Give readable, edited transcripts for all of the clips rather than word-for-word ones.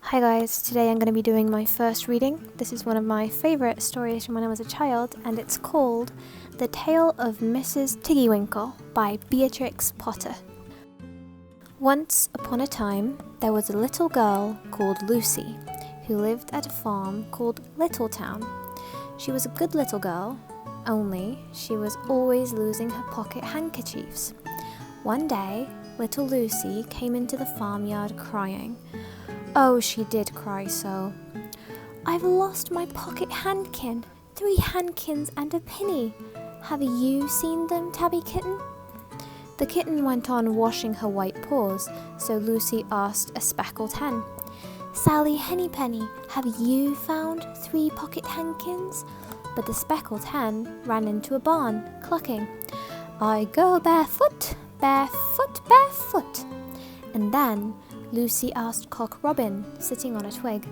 Hi guys, today I'm going to be doing my first reading. This is one of my favourite stories from when I was a child, and it's called The Tale of Mrs. Tiggy Winkle by Beatrix Potter. Once upon a time, there was a little girl called Lucy, who lived at a farm called Littletown. She was a good little girl, only she was always losing her pocket handkerchiefs. One day, little Lucy came into the farmyard crying. Oh, she did cry so. "I've lost my pocket handkin, 3 handkins and a penny. Have you seen them, Tabby Kitten?" The kitten went on washing her white paws, so Lucy asked a speckled hen, "Sally Hennypenny, have you found 3 pocket handkins?" But the speckled hen ran into a barn, clucking, "I go barefoot, barefoot, barefoot." And then Lucy asked Cock Robin, sitting on a twig.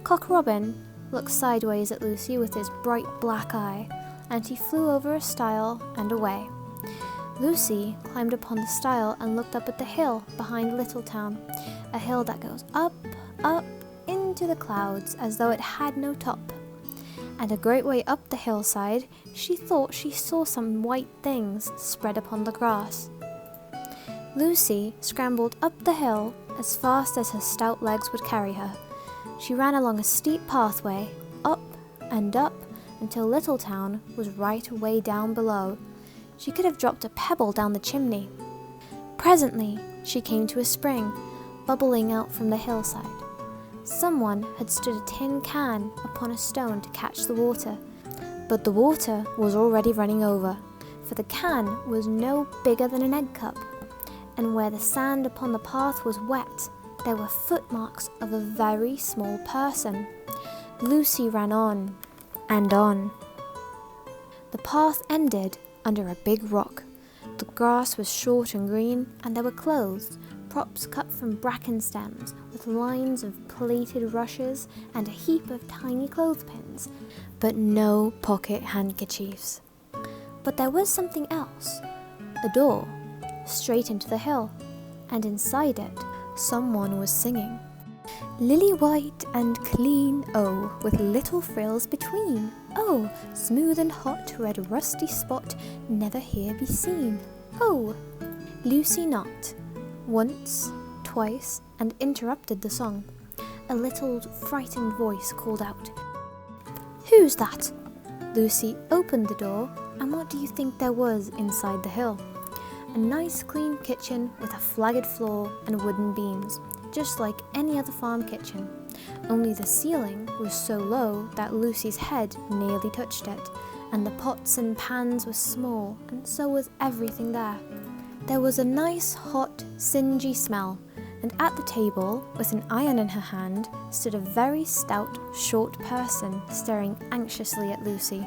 Cock Robin looked sideways at Lucy with his bright black eye, and he flew over a stile and away. Lucy climbed upon the stile and looked up at the hill behind Littletown, a hill that goes up, up, into the clouds as though it had no top. And a great way up the hillside, she thought she saw some white things spread upon the grass. Lucy scrambled up the hill as fast as her stout legs would carry her. She ran along a steep pathway, up and up, until Littletown was right way down below. She could have dropped a pebble down the chimney. Presently, she came to a spring, bubbling out from the hillside. Someone had stood a tin can upon a stone to catch the water, but the water was already running over, for the can was no bigger than an egg cup. And where the sand upon the path was wet, there were footmarks of a very small person. Lucy ran on and on. The path ended under a big rock. The grass was short and green, and there were clothes, props cut from bracken stems, with lines of plaited rushes and a heap of tiny clothespins, but no pocket handkerchiefs. But there was something else, a door straight into the hill, and inside it someone was singing, "Lily white and clean, oh, with little frills between, oh, smooth and hot, red rusty spot, never here be seen, oh." Lucy knocked once, twice, and interrupted the song. A little frightened voice called out, "Who's that?" Lucy opened the door, and what do you think there was inside the hill? A nice clean kitchen with a flagged floor and wooden beams, just like any other farm kitchen, only the ceiling was so low that Lucy's head nearly touched it, and the pots and pans were small, and so was everything there. There was a nice hot, singy smell, and at the table, with an iron in her hand, stood a very stout, short person staring anxiously at Lucy.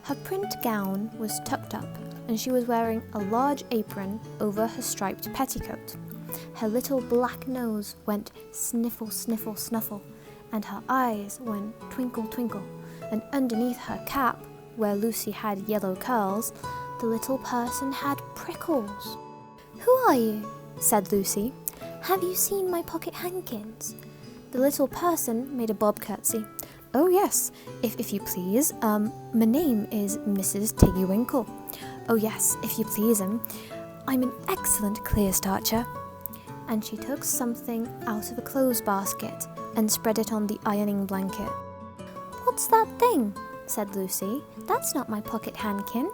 Her print gown was tucked up, and she was wearing a large apron over her striped petticoat. Her little black nose went sniffle, sniffle, snuffle, and her eyes went twinkle, twinkle, and underneath her cap, where Lucy had yellow curls, the little person had prickles. "Who are you?" said Lucy. "Have you seen my pocket handkins?" The little person made a bob curtsy. "Oh yes, if you please, my name is Mrs. Tiggy Winkle. Oh yes, if you please, I'm an excellent clear starcher." And she took something out of a clothes basket and spread it on the ironing blanket. "What's that thing?" said Lucy. "That's not my pocket handkin."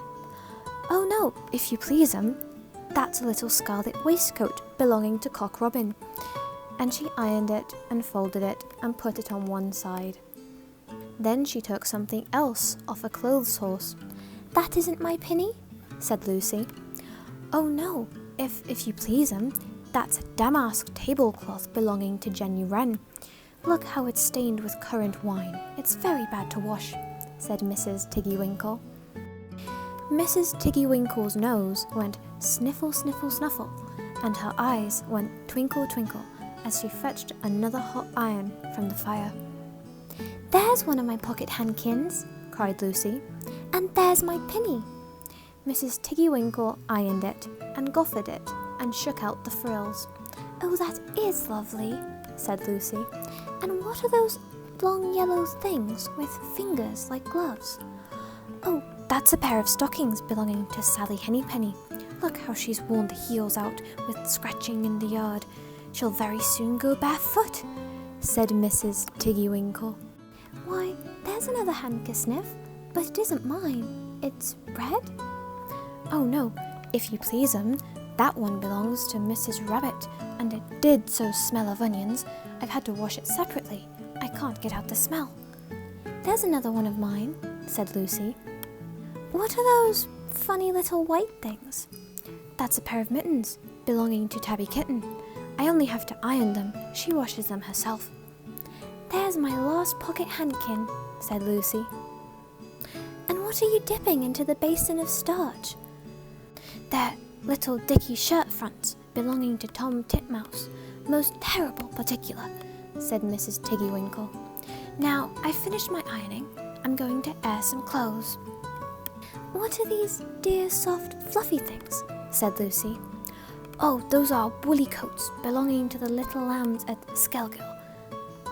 "Oh no, if you please, that's a little scarlet waistcoat belonging to Cock Robin." And she ironed it and folded it and put it on one side. Then she took something else off a clothes horse. "That isn't my pinny?" said Lucy. "Oh no, if you please, that's a damask tablecloth belonging to Jenny Wren. Look how it's stained with currant wine. It's very bad to wash," said Mrs. Tiggy Winkle. Mrs. Tiggy Winkle's nose went sniffle, sniffle, snuffle, and her eyes went twinkle, twinkle, as she fetched another hot iron from the fire. "There's one of my pocket handkins," cried Lucy, "and there's my pinny." Mrs. Tiggy Winkle ironed it and goffered it and shook out the frills. "Oh, that is lovely," said Lucy. "And what are those long yellow things with fingers like gloves?" "Oh, that's a pair of stockings belonging to Sally Hennypenny. Look how she's worn the heels out with scratching in the yard. She'll very soon go barefoot," said Mrs. Tiggy Winkle. "Why, there's another handkerchief, but it isn't mine. It's red." "Oh no, if you please, that one belongs to Mrs. Rabbit, and it did so smell of onions. I've had to wash it separately. I can't get out the smell." "There's another one of mine," said Lucy. "What are those funny little white things?" "That's a pair of mittens belonging to Tabby Kitten. I only have to iron them. She washes them herself." "There's my last pocket handkin," said Lucy. "And what are you dipping into the basin of starch?" "They're little dicky shirt fronts belonging to Tom Titmouse. Most terrible particular," said Mrs. Tiggy Winkle. "Now I've finished my ironing, I'm going to air some clothes." "What are these dear soft fluffy things?" said Lucy. "Oh, those are woolly coats belonging to the little lambs at Skelgill."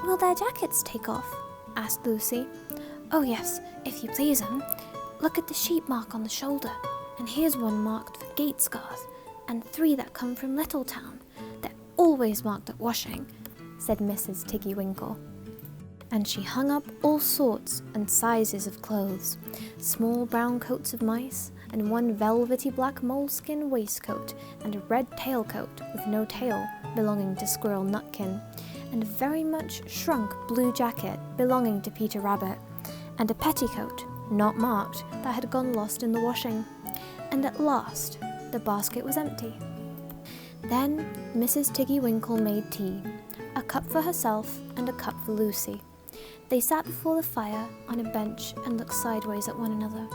"Will their jackets take off?" asked Lucy. "Oh yes, if you please, Look at the sheep mark on the shoulder, and here's one marked for Gatesgarth, and 3 that come from Littletown. They're always marked at washing," said Mrs. Tiggy Winkle. And she hung up all sorts and sizes of clothes, small brown coats of mice, and one velvety black moleskin waistcoat, and a red tailcoat with no tail belonging to Squirrel Nutkin, and a very much shrunk blue jacket belonging to Peter Rabbit, and a petticoat, not marked, that had gone lost in the washing. And at last the basket was empty. Then Mrs. Tiggy Winkle made tea, a cup for herself and a cup for Lucy. They sat before the fire on a bench and looked sideways at one another.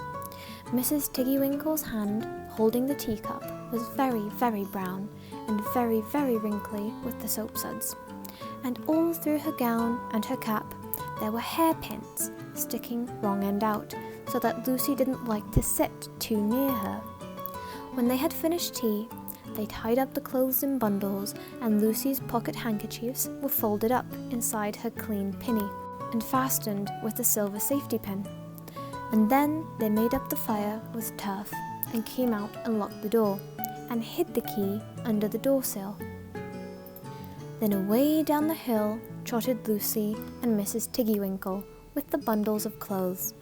Mrs. Tiggy Winkle's hand, holding the teacup, was very, very brown and very, very wrinkly with the soap suds. And all through her gown and her cap there were hairpins sticking wrong end out, so that Lucy didn't like to sit too near her. When they had finished tea, they tied up the clothes in bundles, and Lucy's pocket handkerchiefs were folded up inside her clean pinny and fastened with a silver safety pin. And then they made up the fire with turf and came out and locked the door and hid the key under the doorsill. Then away down the hill trotted Lucy and Mrs. Tiggy Winkle with the bundles of clothes.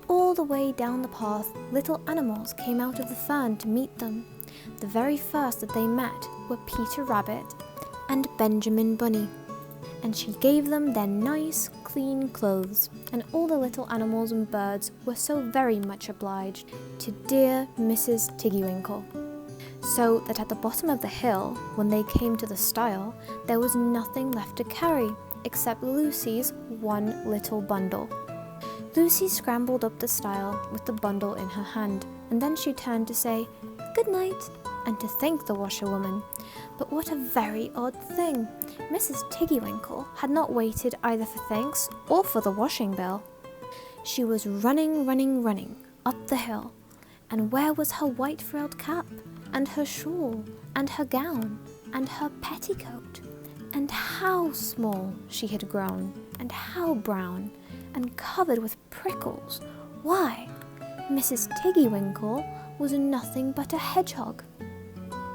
All the way down the path, little animals came out of the fern to meet them. The very first that they met were Peter Rabbit and Benjamin Bunny, and she gave them their nice, clean clothes, and all the little animals and birds were so very much obliged to dear Mrs. Tiggy Winkle. So that at the bottom of the hill, when they came to the stile, there was nothing left to carry except Lucy's one little bundle. Lucy scrambled up the stile with the bundle in her hand, and then she turned to say "Good night," and to thank the washerwoman. But what a very odd thing! Mrs. Tiggy Winkle had not waited either for thanks or for the washing bill. She was running up the hill, and where was her white frilled cap, and her shawl, and her gown, and her petticoat? And how small she had grown, and how brown, and covered with prickles! Why, Mrs. Tiggy Winkle was nothing but a hedgehog.